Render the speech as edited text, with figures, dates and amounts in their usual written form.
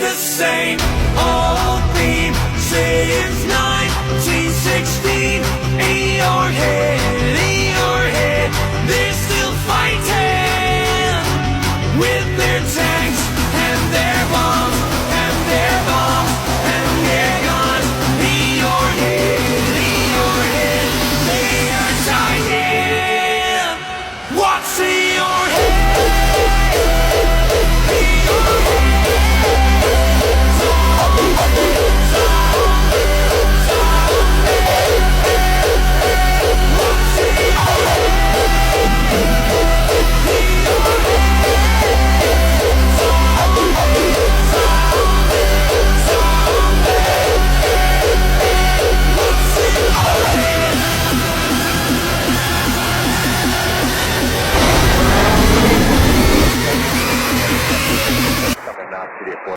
the same old theme since 1916. In your head, they're still fighting with their tanks and their bombs and their bombs and their guns. In your head, they are dying. What's in your Coming up,